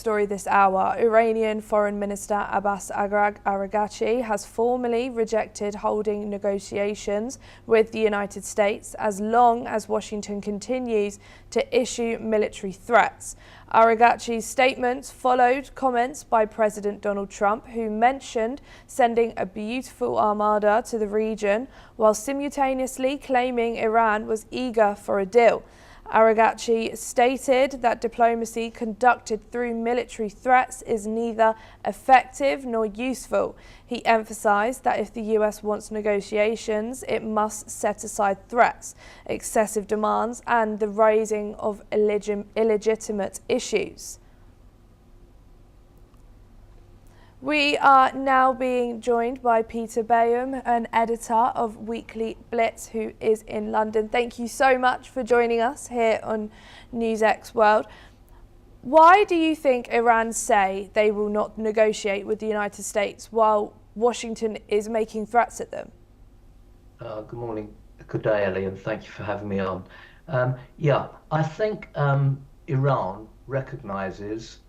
story this hour. Iranian Foreign Minister Abbas Araqchi has formally rejected holding negotiations with the United States as long as Washington continues to issue military threats. Araqchi's statements followed comments by President Donald Trump, who mentioned sending a beautiful armada to the region while simultaneously claiming Iran was eager for a deal. Araqchi stated that diplomacy conducted through military threats is neither effective nor useful. He emphasized that if the US wants negotiations, it must set aside threats, excessive demands, and the raising of illegitimate issues. We are now being joined by Peter Bayum, an editor of Weekly Blitz, who is in London. Thank you so much for joining us here on NewsX World. Why do you think Iran say they will not negotiate with the United States while Washington is making threats at them? Good morning. Good day, Ellie, and thank you for having me on. I think Iran recognises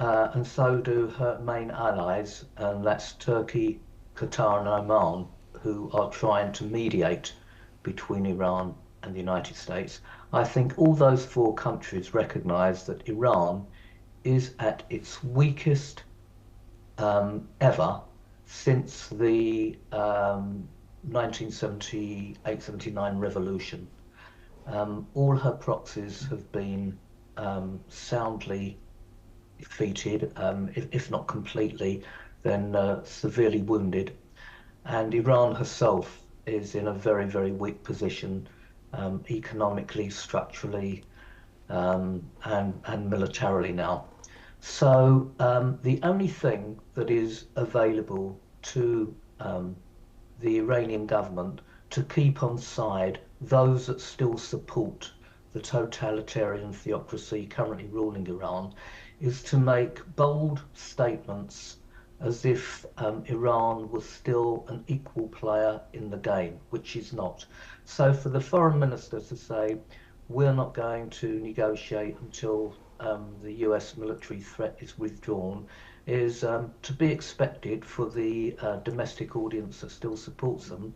and so do her main allies, and that's Turkey, Qatar and Oman, who are trying to mediate between Iran and the United States. I think all those four countries recognise that Iran is at its weakest ever since the 1978-79 revolution. All her proxies have been soundly defeated, if not completely, then severely wounded. And Iran herself is in a very, very weak position, economically, structurally, and militarily now. So the only thing that is available to the Iranian government to keep on side those that still support the totalitarian theocracy currently ruling Iran is to make bold statements as if Iran was still an equal player in the game, which is not. So for the foreign minister to say, we're not going to negotiate until the US military threat is withdrawn, is to be expected for the domestic audience that still supports them.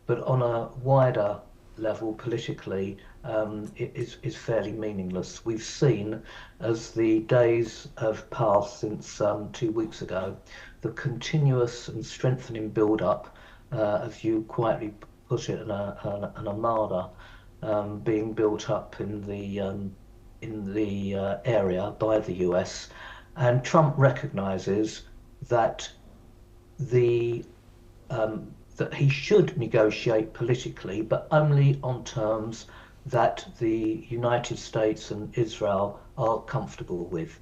But on a wider level politically, it is fairly meaningless. We've seen, as the days have passed since 2 weeks ago, the continuous and strengthening build-up, as you quietly put it, an armada being built up in the area by the US, and Trump recognises that that he should negotiate politically, but only on terms that the United States and Israel are comfortable with.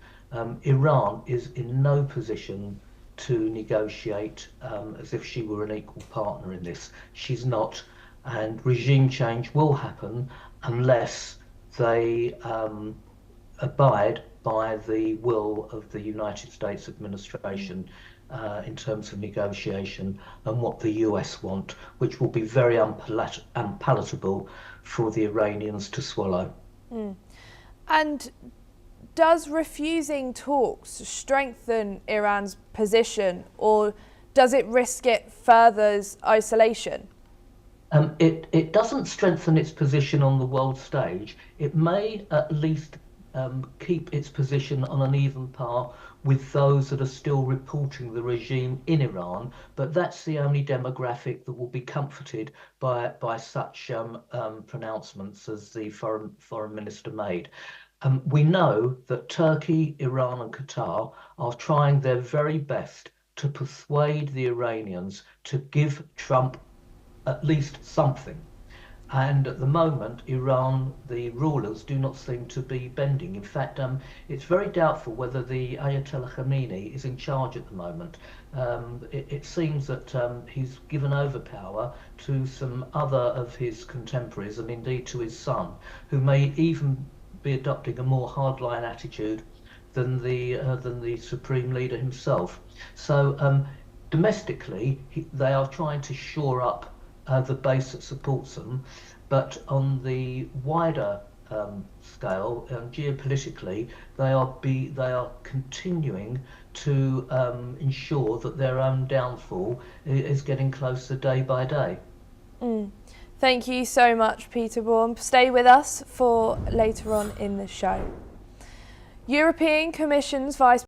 Iran is in no position to negotiate as if she were an equal partner in this. She's not, and regime change will happen unless they abide by the will of the United States administration in terms of negotiation and what the US want, which will be very unpalatable for the Iranians to swallow. And does refusing talks strengthen Iran's position, or does it risk it further isolation? It doesn't strengthen its position on the world stage. It may at least keep its position on an even par with those that are still reporting the regime in Iran, but that's the only demographic that will be comforted by such pronouncements as the foreign minister made. We know that Turkey, Iran and Qatar are trying their very best to persuade the Iranians to give Trump at least something. And at the moment, Iran, the rulers, do not seem to be bending. In fact, it's very doubtful whether the Ayatollah Khamenei is in charge at the moment. It seems that he's given over power to some other of his contemporaries, and indeed to his son, who may even be adopting a more hardline attitude than the supreme leader himself. So domestically, they are trying to shore up the base that supports them, but on the wider scale, geopolitically, they are continuing to ensure that their own downfall is getting closer day by day. Thank you so much, Peter Baum. Stay with us for later on in the show. European Commission's Vice